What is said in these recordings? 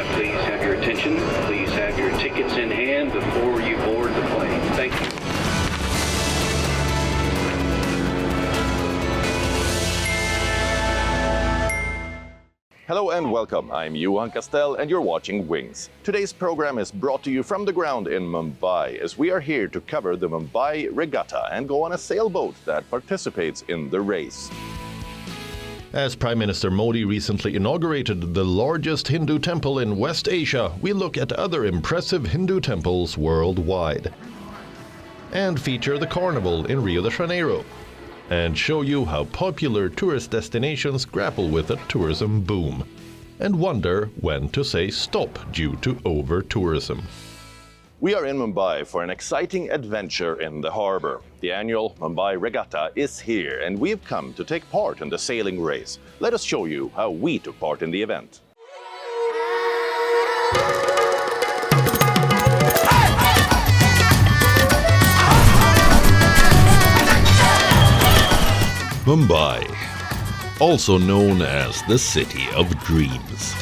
please have your attention. Please have your tickets in hand before you board the plane. Thank you. Hello and welcome. I'm Johan Castell and you're watching Wings. Today's program is brought to you from the ground in Mumbai as we are here to cover the Mumbai Regatta and go on a sailboat that participates in the race. As Prime Minister Modi recently inaugurated the largest Hindu temple in West Asia, we look at other impressive Hindu temples worldwide. And feature the carnival in Rio de Janeiro. And show you how popular tourist destinations grapple with a tourism boom. And wonder when to say stop due to over-tourism. We are in Mumbai for an exciting adventure in the harbour. The annual Mumbai Regatta is here and we've come to take part in the sailing race. Let us show you how we took part in the event. Mumbai, also known as the City of Dreams.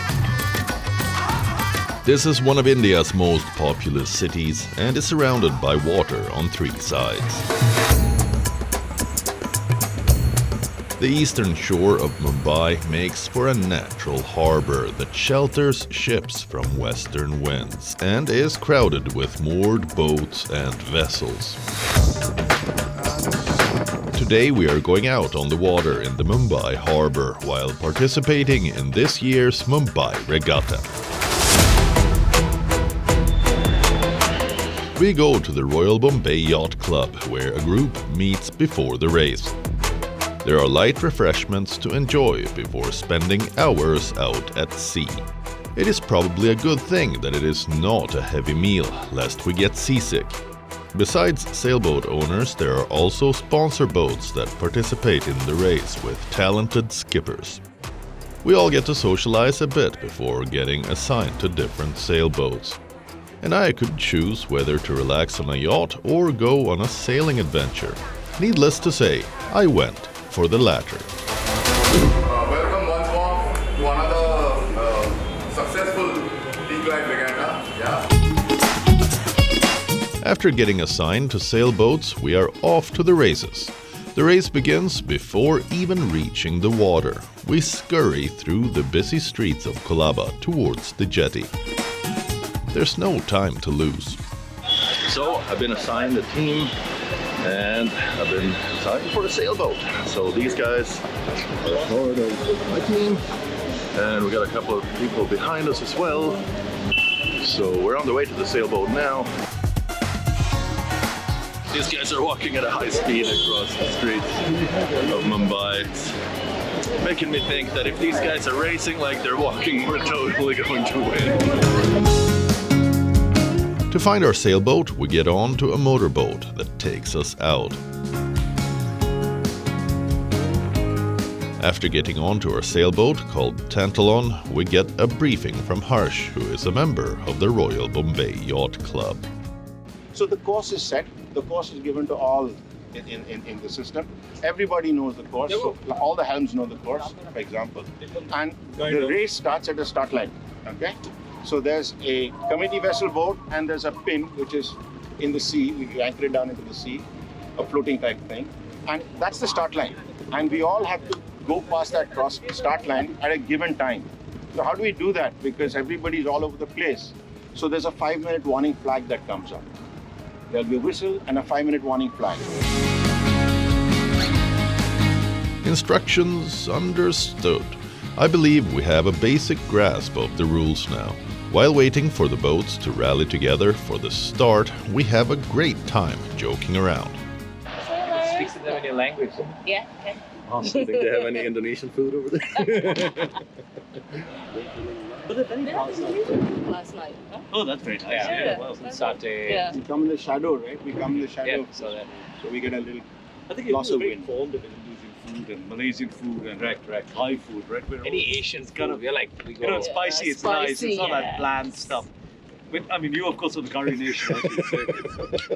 This is one of India's most populous cities and is surrounded by water on three sides. The eastern shore of Mumbai makes for a natural harbour that shelters ships from western winds and is crowded with moored boats and vessels. Today we are going out on the water in the Mumbai harbour while participating in this year's Mumbai Regatta. We go to the Royal Bombay Yacht Club where a group meets before the race. There are light refreshments to enjoy before spending hours out at sea. It is probably a good thing that it is not a heavy meal, lest we get seasick. Besides sailboat owners, there are also sponsor boats that participate in the race with talented skippers. We all get to socialize a bit before getting assigned to different sailboats. And I could choose whether to relax on a yacht or go on a sailing adventure. Needless to say, I went for the latter. Welcome once more to another successful Peaklife Regatta. After getting assigned to sailboats, we are off to the races. The race begins before even reaching the water. We scurry through the busy streets of Colaba towards the jetty. There's no time to lose. So, I've been assigned a team and I've been assigned for the sailboat. So these guys are part of my team and we got a couple of people behind us as well. So we're on the way to the sailboat now. These guys are walking at a high speed across the streets of Mumbai. It's making me think that if these guys are racing like they're walking, we're totally going to win. To find our sailboat, we get on to a motorboat that takes us out. After getting onto our sailboat called Tantalon, we get a briefing from Harsh, who is a member of the Royal Bombay Yacht Club. So the course is set. The course is given to all in the system. Everybody knows the course. So all the helms know the course, for example. And the race starts at the start line. Okay. So there's a committee vessel boat and there's a pin which is in the sea. We anchor it down into the sea, a floating type thing. And that's the start line. And we all have to go past that start line at a given time. So how do we do that? Because everybody's all over the place. So there's a 5-minute warning flag that comes up. There'll be a whistle and a 5-minute warning flag. Instructions understood. I believe we have a basic grasp of the rules now. While waiting for the boats to rally together for the start, we have a great time joking around. Speak to them in your language. Yeah, okay. Awesome. Think they have any Indonesian food over there? Last night. Huh? Oh, that's very nice. Yeah. Well, satay. Yeah. We come in the shadow, right? We come in the shadow. Yeah, so that. So we get a little I think loss you're of very wind. fond of Indonesian food and Malaysian food and Thai food, right? We're Any all- Asian it's kind food, of, we're like, we go. it's spicy, it's nice, spicy, it's not yeah. that bland stuff. But, I mean, you of course are the curry nation. Right?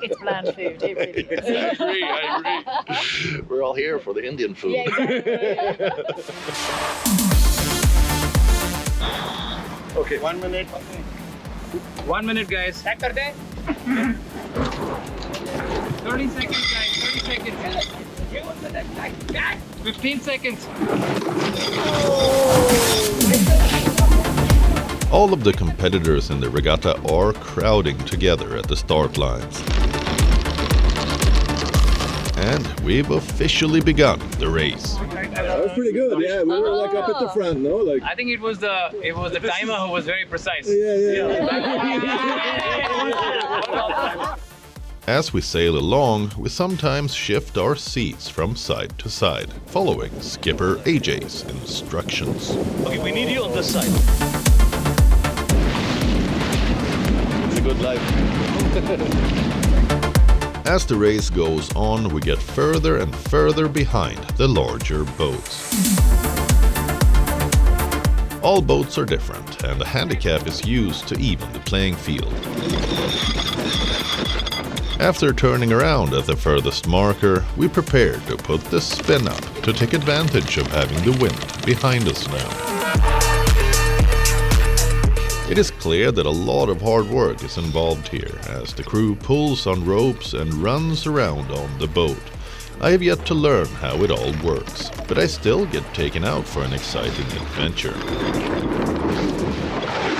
It's bland food, it really is. I agree. We're all here for the Indian food. Yeah, exactly. Okay. 1 minute. 1 minute, guys. 30 seconds, guys. 30 seconds. 15 seconds. All of the competitors in the regatta are crowding together at the start lines. And we've officially begun the race. That was pretty good. Yeah, we were like up at the front, no? Like. I think it was the timer who was very precise. As we sail along, we sometimes shift our seats from side to side, following skipper AJ's instructions. Okay, we need you on this side. It's a good life. As the race goes on, we get further and further behind the larger boats. All boats are different, and the handicap is used to even the playing field. After turning around at the furthest marker, we prepare to put the spin up to take advantage of having the wind behind us now. It is clear that a lot of hard work is involved here, as the crew pulls on ropes and runs around on the boat. I have yet to learn how it all works, but I still get taken out for an exciting adventure.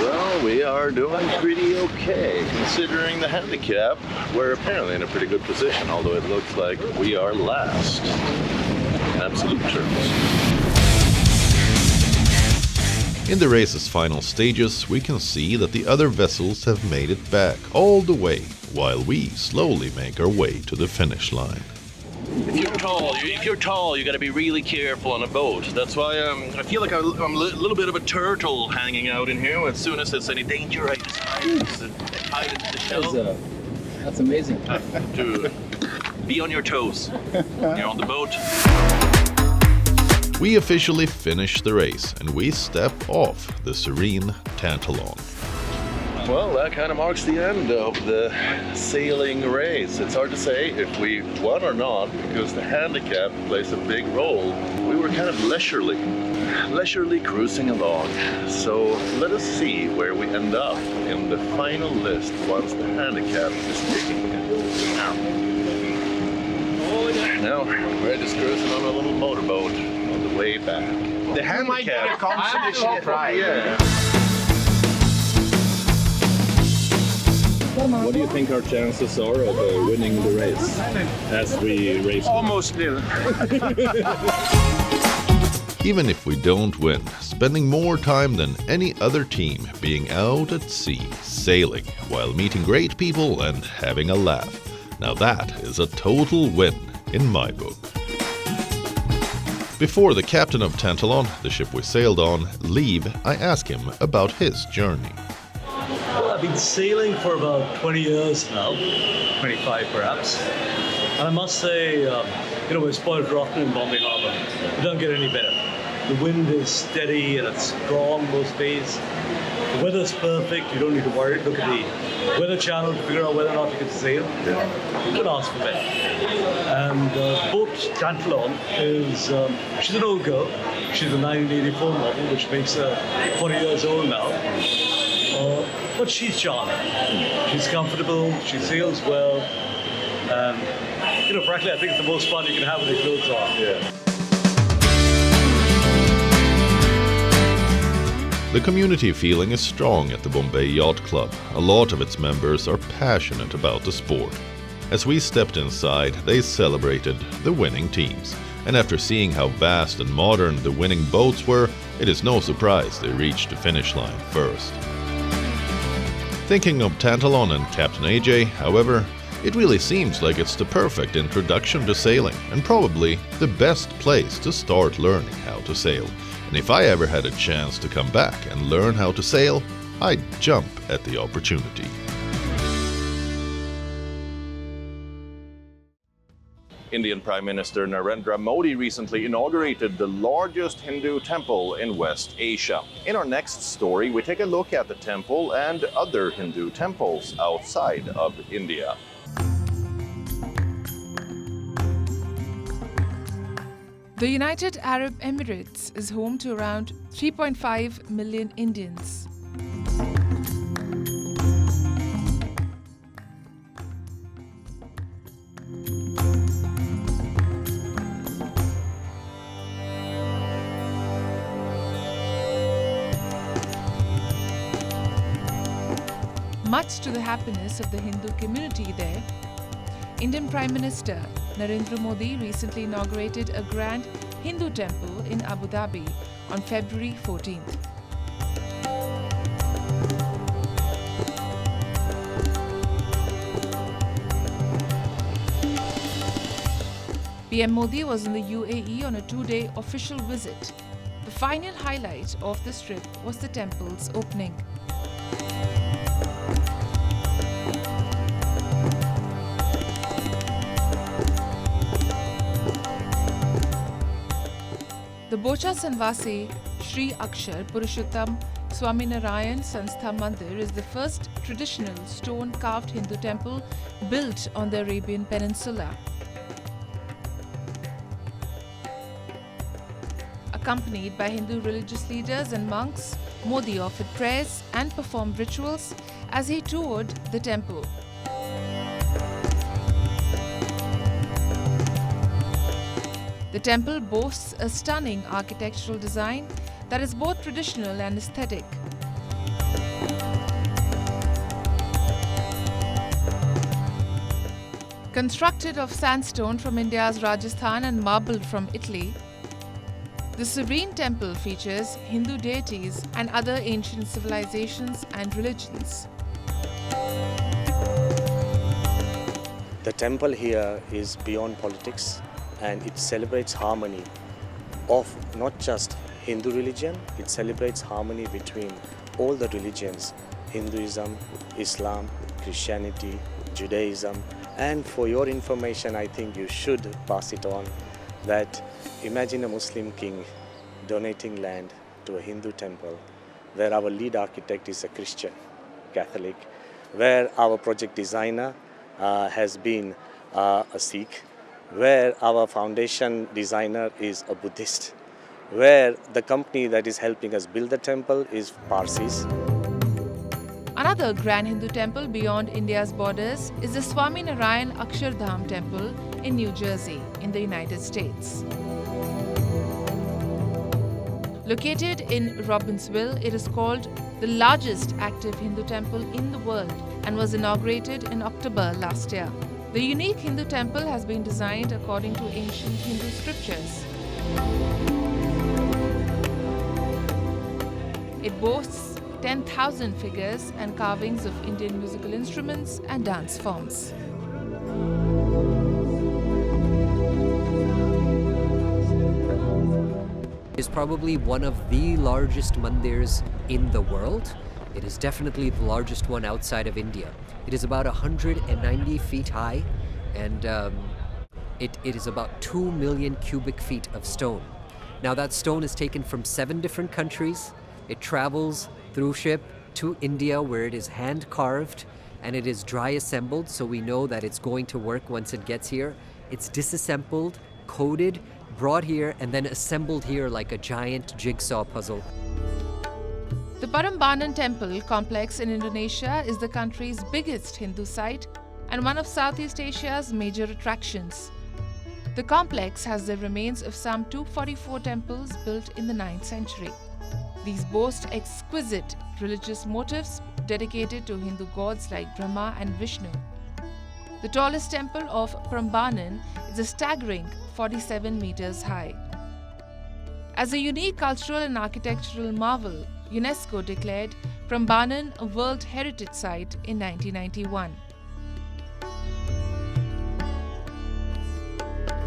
Well, we are doing pretty okay, considering the handicap. We're apparently in a pretty good position, although it looks like we are last in absolute terms. In the race's final stages, we can see that the other vessels have made it back all the way, while we slowly make our way to the finish line. If you're tall, you got to be really careful on a boat. That's why I feel like I'm a little bit of a turtle hanging out in here. As soon as there's any danger, I just hide into the shell. That's amazing. To be on your toes. You're on the boat. We officially finish the race, and we step off the serene Tantalon. Well, that kind of marks the end of the sailing race. It's hard to say if we won or not, because the handicap plays a big role. We were kind of leisurely cruising along. So let us see where we end up in the final list once the handicap is taken out. Now, we're just cruising on a little motorboat on the way back. The handicap Consolation prize. Yeah. What do you think our chances are of winning the race as we race? Almost nil. Even if we don't win, spending more time than any other team being out at sea, sailing, while meeting great people and having a laugh. Now that is a total win in my book. Before the captain of Tantalon, the ship we sailed on, leave, I ask him about his journey. Well, I've been sailing for about 20 years now, 25 perhaps. And I must say, we're spoiled rotten in Bombay Harbour. We don't get any better. The wind is steady and it's strong most days. The weather's perfect, you don't need to worry. Look at the weather channel to figure out whether or not you can sail. You could ask for better. And boat Tantalon is, she's an old girl. She's a 1984 model, which makes her 40 years old now. But she's charming. She's comfortable, she sails well. Frankly, I think it's the most fun you can have with your clothes on. Yeah. The community feeling is strong at the Bombay Yacht Club. A lot of its members are passionate about the sport. As we stepped inside, they celebrated the winning teams. And after seeing how vast and modern the winning boats were, it is no surprise they reached the finish line first. Thinking of Tantalon and Captain AJ, however, it really seems like it's the perfect introduction to sailing and probably the best place to start learning how to sail. And if I ever had a chance to come back and learn how to sail, I'd jump at the opportunity. Indian Prime Minister Narendra Modi recently inaugurated the largest Hindu temple in West Asia. In our next story, we take a look at the temple and other Hindu temples outside of India. The United Arab Emirates is home to around 3.5 million Indians. Much to the happiness of the Hindu community there, Indian Prime Minister Narendra Modi recently inaugurated a grand Hindu temple in Abu Dhabi on February 14th. PM Modi was in the UAE on a two-day official visit. The final highlight of this trip was the temple's opening. The Bocha Sanvasi Sri Akshar Purushottam Swaminarayan Sanstha Mandir is the first traditional stone-carved Hindu temple built on the Arabian Peninsula. Accompanied by Hindu religious leaders and monks, Modi offered prayers and performed rituals as he toured the temple. The temple boasts a stunning architectural design that is both traditional and aesthetic. Constructed of sandstone from India's Rajasthan and marble from Italy, the serene temple features Hindu deities and other ancient civilizations and religions. The temple here is beyond politics, and it celebrates harmony of not just Hindu religion, it celebrates harmony between all the religions, Hinduism, Islam, Christianity, Judaism. And for your information, I think you should pass it on, that imagine a Muslim king donating land to a Hindu temple where our lead architect is a Christian, Catholic, where our project designer has been a Sikh, where our foundation designer is a Buddhist, where the company that is helping us build the temple is Parsis. Another grand Hindu temple beyond India's borders is the Swaminarayan Akshardham temple in New Jersey, in the United States. Located in Robbinsville, it is called the largest active Hindu temple in the world and was inaugurated in October last year. The unique Hindu temple has been designed according to ancient Hindu scriptures. It boasts 10,000 figures and carvings of Indian musical instruments and dance forms. It is probably one of the largest mandirs in the world. It is definitely the largest one outside of India. It is about 190 feet high, and it is about 2 million cubic feet of stone. Now that stone is taken from 7 different countries. It travels through ship to India, where it is hand carved and it is dry assembled, so we know that it's going to work once it gets here. It's disassembled, coated, brought here, and then assembled here like a giant jigsaw puzzle. The Prambanan Temple complex in Indonesia is the country's biggest Hindu site and one of Southeast Asia's major attractions. The complex has the remains of some 244 temples built in the 9th century. These boast exquisite religious motifs dedicated to Hindu gods like Brahma and Vishnu. The tallest temple of Prambanan is a staggering 47 meters high. As a unique cultural and architectural marvel, UNESCO declared Prambanan a World Heritage Site in 1991.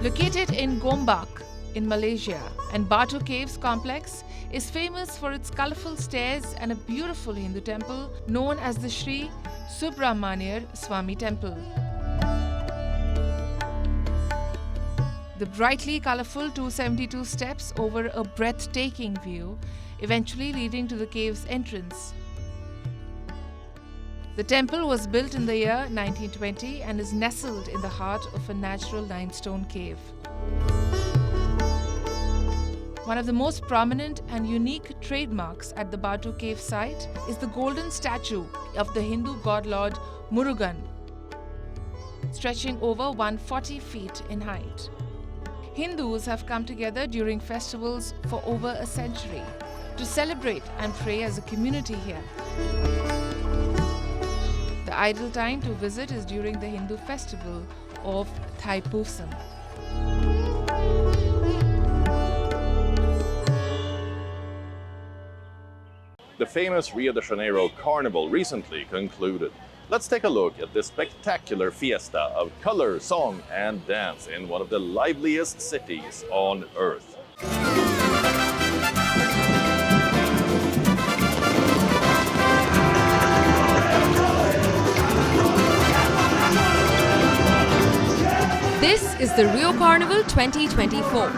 Located in Gombak in Malaysia, and Batu Caves complex is famous for its colorful stairs and a beautiful Hindu temple known as the Sri Subramaniar Swami Temple. The brightly colorful 272 steps over a breathtaking view, eventually leading to the cave's entrance. The temple was built in the year 1920 and is nestled in the heart of a natural limestone cave. One of the most prominent and unique trademarks at the Batu Cave site is the golden statue of the Hindu god lord Murugan, stretching over 140 feet in height. Hindus have come together during festivals for over a century to celebrate and pray as a community here. The ideal time to visit is during the Hindu festival of Thaipusam. The famous Rio de Janeiro Carnival recently concluded. Let's take a look at this spectacular fiesta of color, song, and dance in one of the liveliest cities on earth. This is the Rio Carnival 2024.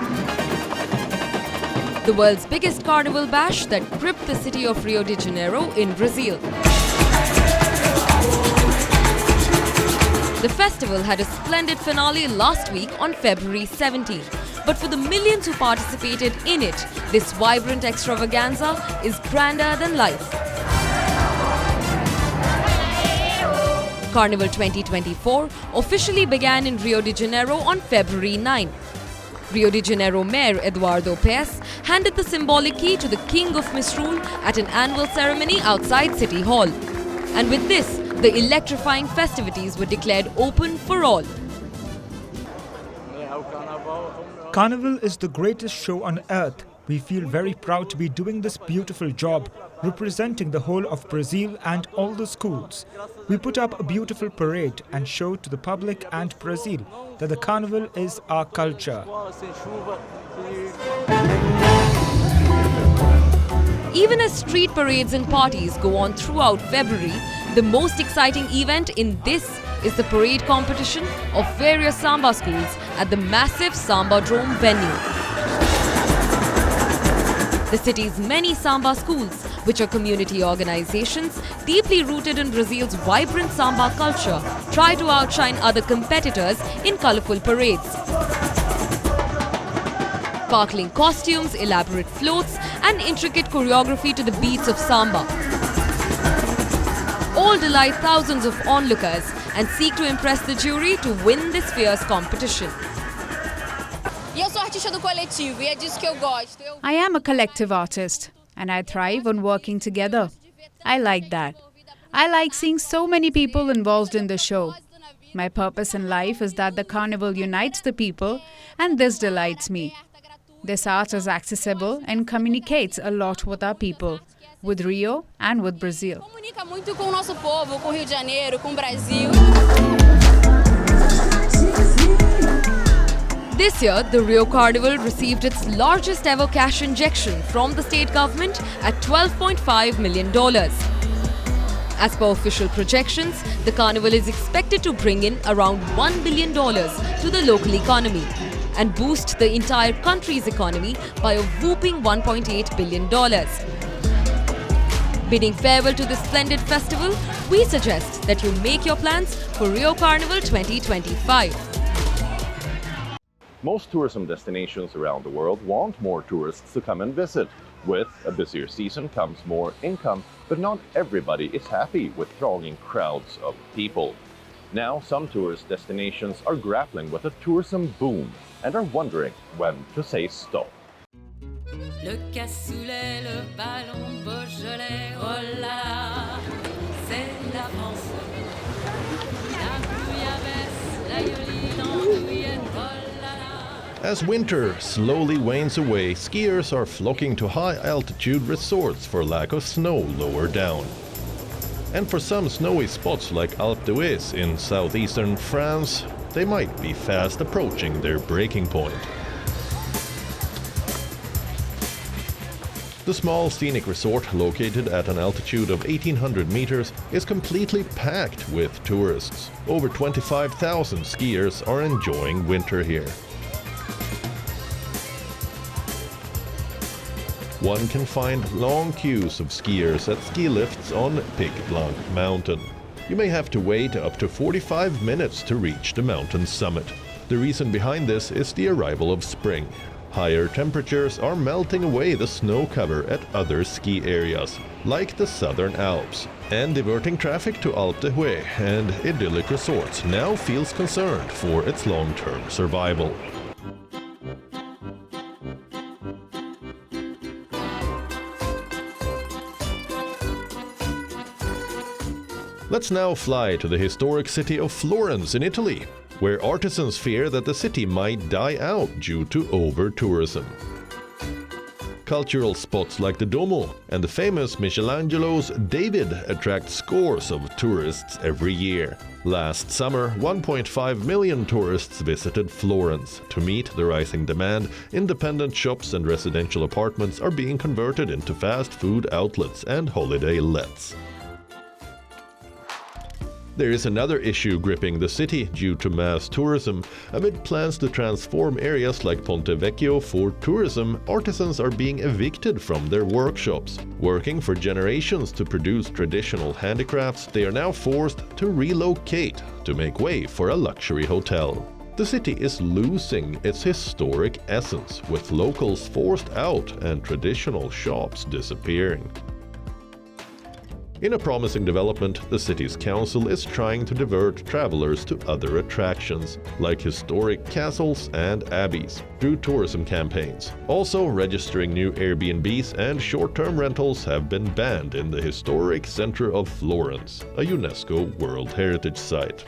The world's biggest carnival bash that gripped the city of Rio de Janeiro in Brazil. The festival had a splendid finale last week on February 17th. But for the millions who participated in it, this vibrant extravaganza is grander than life. Carnival 2024 officially began in Rio de Janeiro on February 9. Rio de Janeiro Mayor Eduardo Paes handed the symbolic key to the King of Misrule at an annual ceremony outside City Hall. And with this, the electrifying festivities were declared open for all. Carnival is the greatest show on earth. We feel very proud to be doing this beautiful job, representing the whole of Brazil and all the schools. We put up a beautiful parade and show to the public and Brazil that the carnival is our culture. Even as street parades and parties go on throughout February, the most exciting event in this is the parade competition of various samba schools at the massive Samba Drome venue. The city's many samba schools, which are community organizations deeply rooted in Brazil's vibrant samba culture, try to outshine other competitors in colorful parades. Sparkling costumes, elaborate floats, and intricate choreography to the beats of samba all delight thousands of onlookers and seek to impress the jury to win this fierce competition. I am a collective artist and I thrive on working together. I like that. I like seeing so many people involved in the show. My purpose in life is that the carnival unites the people, and this delights me. This art is accessible and communicates a lot with our people, with Rio and with Brazil. This year, the Rio Carnival received its largest ever cash injection from the state government at $12.5 million. As per official projections, the carnival is expected to bring in around $1 billion to the local economy and boost the entire country's economy by a whopping $1.8 billion. Bidding farewell to this splendid festival, we suggest that you make your plans for Rio Carnival 2025. Most tourism destinations around the world want more tourists to come and visit. With a busier season comes more income, but not everybody is happy with thronging crowds of people. Now, some tourist destinations are grappling with a tourism boom and are wondering when to say stop. Le cassoulet, le ballon Beaujolais, oh là, c'est la France. La bouillabaisse, la yoline andouillette, oh là là. As winter slowly wanes away, skiers are flocking to high-altitude resorts for lack of snow lower down. And for some snowy spots like Alpe d'Huez in southeastern France, they might be fast approaching their breaking point. The small scenic resort, located at an altitude of 1,800 meters, is completely packed with tourists. Over 25,000 skiers are enjoying winter here. One can find long queues of skiers at ski lifts on Pic Blanc mountain. You may have to wait up to 45 minutes to reach the mountain summit. The reason behind this is the arrival of spring. higher temperatures are melting away the snow cover at other ski areas, like the Southern Alps, and diverting traffic to Alpe d'Huez and idyllic resorts now feels concerned for its long-term survival. Let's now fly to the historic city of Florence in Italy, where artisans fear that the city might die out due to over-tourism. Cultural spots like the Duomo and the famous Michelangelo's David attract scores of tourists every year. Last summer, 1.5 million tourists visited Florence. To meet the rising demand, independent shops and residential apartments are being converted into fast food outlets and holiday lets. There is another issue gripping the city due to mass tourism. Amid plans to transform areas like Ponte Vecchio for tourism, artisans are being evicted from their workshops. Working for generations to produce traditional handicrafts, they are now forced to relocate to make way for a luxury hotel. The city is losing its historic essence, with locals forced out and traditional shops disappearing. In a promising development, the city's council is trying to divert travelers to other attractions, like historic castles and abbeys, through tourism campaigns. Also, registering new Airbnbs and short-term rentals have been banned in the historic center of Florence, a UNESCO World Heritage Site.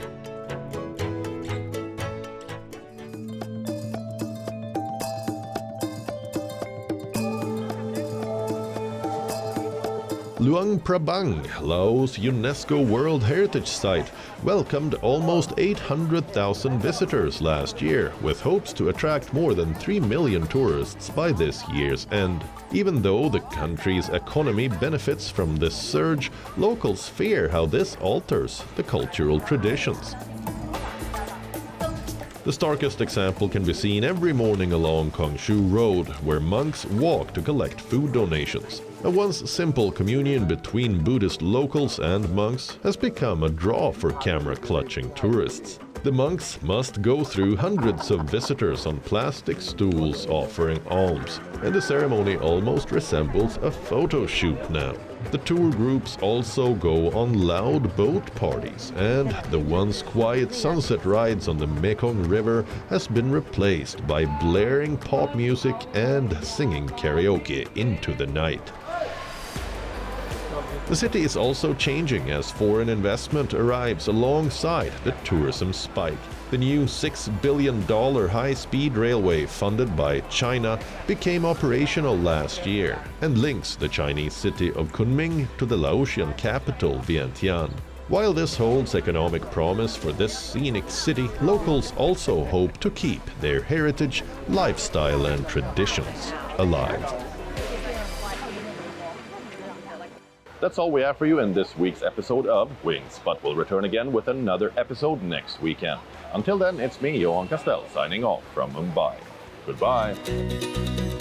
Luang Prabang, Laos UNESCO World Heritage Site, welcomed almost 800,000 visitors last year, with hopes to attract more than 3 million tourists by this year's end. Even though the country's economy benefits from this surge, locals fear how this alters the cultural traditions. The starkest example can be seen every morning along Kongshu Road, where monks walk to collect food donations. A once simple communion between Buddhist locals and monks has become a draw for camera-clutching tourists. The monks must go through hundreds of visitors on plastic stools offering alms, and the ceremony almost resembles a photo shoot now. The tour groups also go on loud boat parties, and the once quiet sunset rides on the Mekong River has been replaced by blaring pop music and singing karaoke into the night. The city is also changing as foreign investment arrives alongside the tourism spike. The new $6 billion high-speed railway funded by China became operational last year and links the Chinese city of Kunming to the Laotian capital Vientiane. While this holds economic promise for this scenic city, locals also hope to keep their heritage, lifestyle and traditions alive. That's all we have for you in this week's episode of Wings, but we'll return again with another episode next weekend. Until then, it's me, Johan Castell, signing off from Mumbai. Goodbye.